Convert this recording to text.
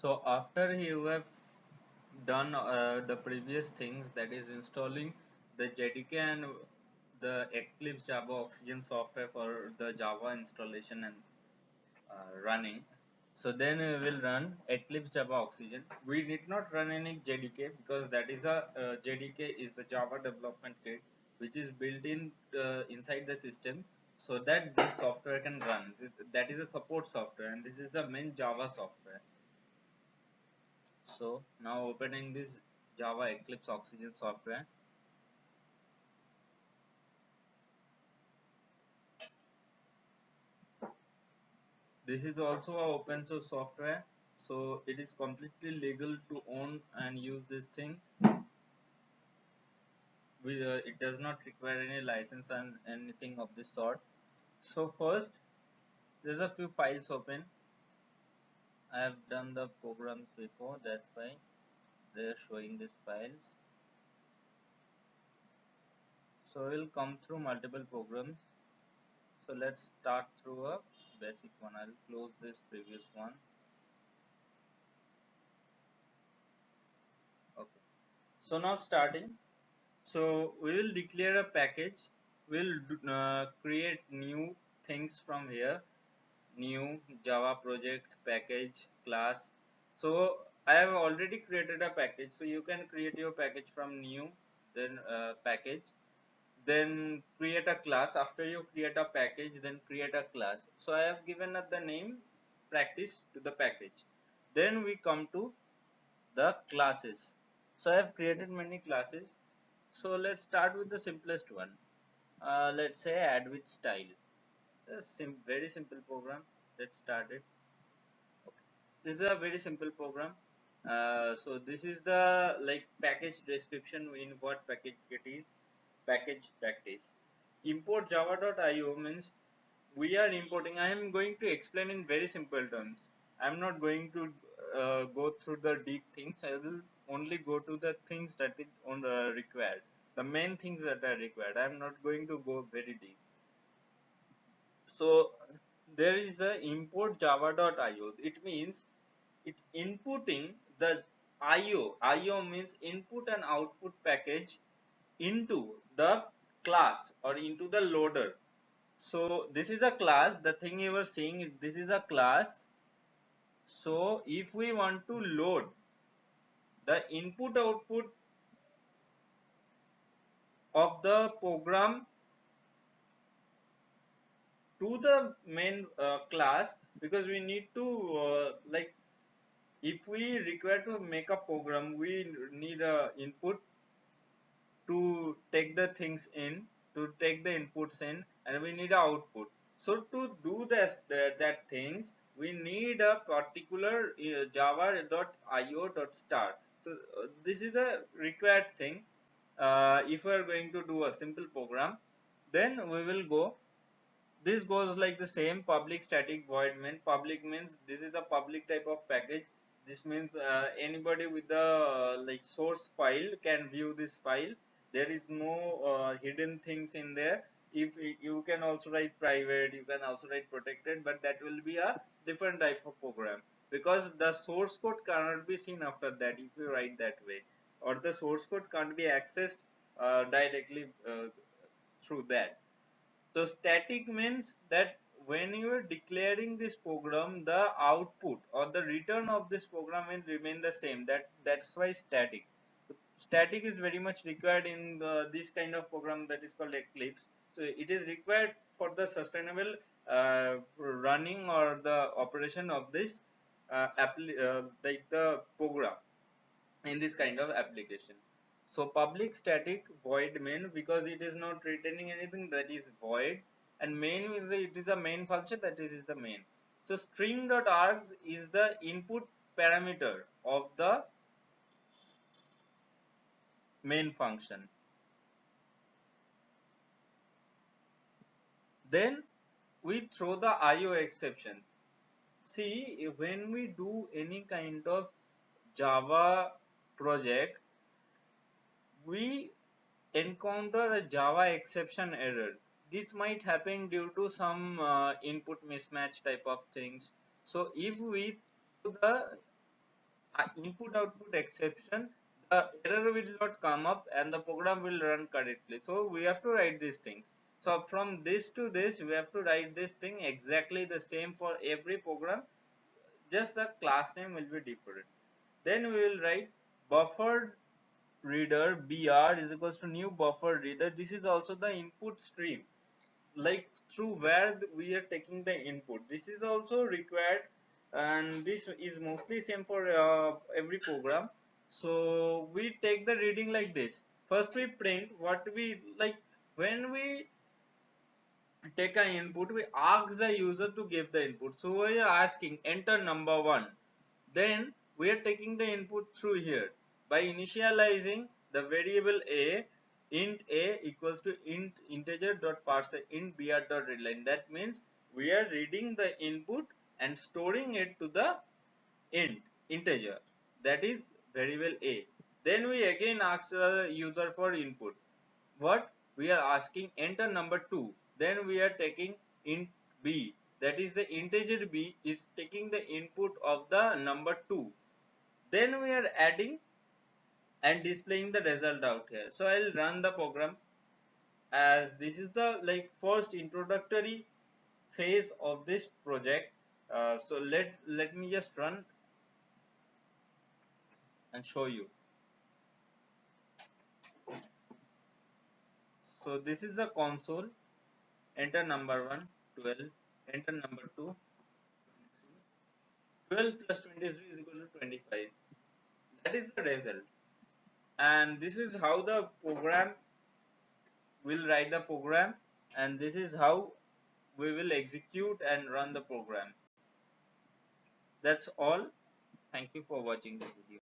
So after you have done the previous things, that is installing the JDK and the Eclipse Java Oxygen software for the Java installation and running. So then we will run Eclipse Java Oxygen. We need not run any JDK because that is a JDK is the Java development kit which is built in inside the system so that this software can run. That is a support software and this is the main Java software. So now opening this Java Eclipse Oxygen software. This is also a open source software, so it is completely legal to own and use this thing. It does not require any license and anything of this sort. So first, there's a few files open. I have done the programs before, that's why they are showing these files. So we'll come through multiple programs. So let's start through a basic one. I'll close this previous one. Okay. So now starting. So we will declare a package. We'll create new things from here. New Java project, package, class. So I have already created a package. So you can create your package from new, then package, then create a class. After you create a package, then create a class. So I have given the name practice to the package. Then we come to the classes. So I have created many classes. So let's start with the simplest one. Let's say add with style. Very simple program. Let's start it. Okay. This is a very simple program. So this is the like package description in what package it is. Package practice. Import java.io means we are importing. I am going to explain in very simple terms. I am not going to go through the deep things. I will only go to the things that is required, the main things that are required. I am not going to go very deep. So there is a import java.io. It means it's inputting the IO means input and output package into the class or into the loader. So this is a class. The thing you were seeing, this is a class. So if we want to load the input output of the program to the main class, because we need to like if we require to make a program, we need a input to take the things in, to take the inputs in, and we need a output. So to do that things, we need a particular java.io.start. So this is a required thing. If we are going to do a simple program, then we will go. This goes like the same public static void main. Public means this is a public type of package. This means anybody with the like source file can view this file. There is no hidden things in there. If you can also write private, you can also write protected, but that will be a different type of program, because the source code cannot be seen after that if you write that way, or the source code can't be accessed directly through that. So static means that when you are declaring this program, the output or the return of this program will remain the same. That's why static. So static is very much required in this kind of program that is called Eclipse. So it is required for the sustainable running or the operation of this like the program in this kind of application. So public static void main, because it is not returning anything, that is void, and main is it is a main function, that is the main. So string.args is the input parameter of the main function. Then we throw the IO exception. See, when we do any kind of Java project, we encounter a Java exception error. This might happen due to some input mismatch type of things. So if we do the input output exception, the error will not come up and the program will run correctly. So we have to write these things. So from this to this, we have to write this thing exactly the same for every program, just the class name will be different. Then we will write buffered reader br is equals to new buffer reader. This is also the input stream, like through where we are taking the input. This is also required, and this is mostly same for every program. So we take the reading like this. First we print what we like. When we take an input, we ask the user to give the input. So we are asking enter number 1. Then we are taking the input through here by initializing the variable a. Int a equals to int integer dot parse int br dot readline. That means we are reading the input and storing it to the int integer, that is variable a. Then we again ask the user for input. What we are asking enter number 2. Then we are taking int b, that is the integer b is taking the input of the number 2. Then we are adding and displaying the result out here. So I'll run the program, as this is the like first introductory phase of this project. So let me just run and show you. So this is the console. Enter number 1 12, enter number 2 12 plus 23 is equal to 25. That is the result, and this is how the program will write the program, and this is how we will execute and run the program. That's all. Thank you for watching the video.